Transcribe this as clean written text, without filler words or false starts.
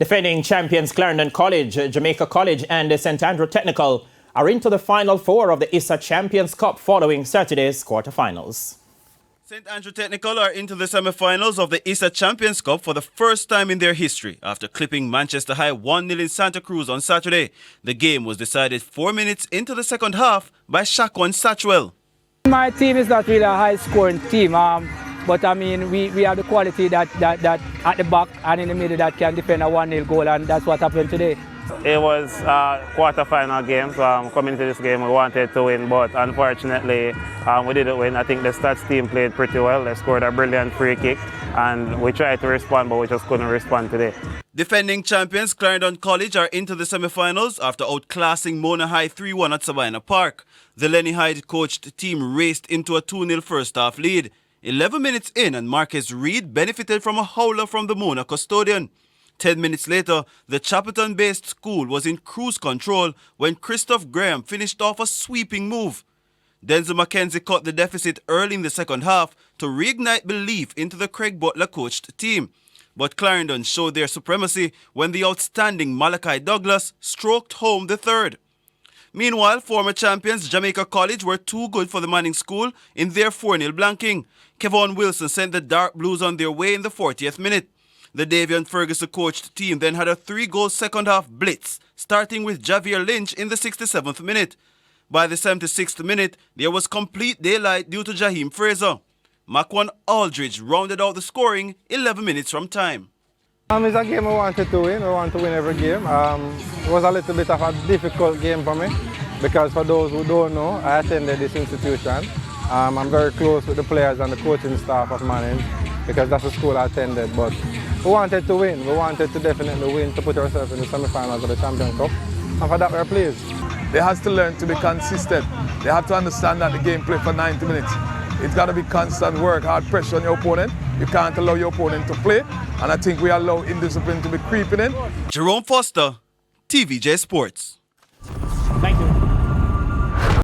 Defending champions Clarendon College, Jamaica College and St. Andrew Technical are into the final four of the ISA Champions Cup following Saturday's quarterfinals. St. Andrew Technical are into the semi-finals of the ISA Champions Cup for the first time in their history after clipping Manchester High 1-0 in Santa Cruz on Saturday. The game was decided 4 minutes into the second half by Shakwan Satchwell. My team is not really a high-scoring team, but I mean we have the quality that at the back and in the middle that can defend a 1-0 goal, and that's what happened today. It was a quarter-final game, so coming into this game we wanted to win, but unfortunately we didn't win. I think the STATHS team played pretty well. They scored a brilliant free kick and we tried to respond, but we just couldn't respond today. Defending champions Clarendon College are into the semi-finals after outclassing Mona High 3-1 at Savannah Park. The Lenny Hyde-coached team raced into a 2-0 first-half lead. 11 minutes in and Marcus Reed benefited from a howler from the Mona custodian. 10 minutes later, the Chapelton-based school was in cruise control when Christoph Graham finished off a sweeping move. Denzel McKenzie cut the deficit early in the second half to reignite belief into the Craig Butler-coached team. But Clarendon showed their supremacy when the outstanding Malachi Douglas stroked home the third. Meanwhile, former champions Jamaica College were too good for the Manning School in their 4-0 blanking. Kevon Wilson sent the Dark Blues on their way in the 40th minute. The Davion Ferguson-coached team then had a 3-goal second-half blitz, starting with Javier Lynch in the 67th minute. By the 76th minute, there was complete daylight due to Jaheim Fraser. Makwan Aldridge rounded out the scoring 11 minutes from time. It's a game we wanted to win. We want to win every game. It was a little bit of a difficult game for me because for those who don't know, I attended this institution. I'm very close with the players and the coaching staff of Manning because that's the school I attended. But we wanted to win. We wanted to definitely win to put ourselves in the semi-finals of the Champions Cup. And for that, we're pleased. They have to learn to be consistent. They have to understand that the game played for 90 minutes. It's got to be constant work, hard pressure on your opponent. You can't allow your opponent to play. And I think we allow indiscipline to be creeping in. Jerome Foster, TVJ Sports. Thank you.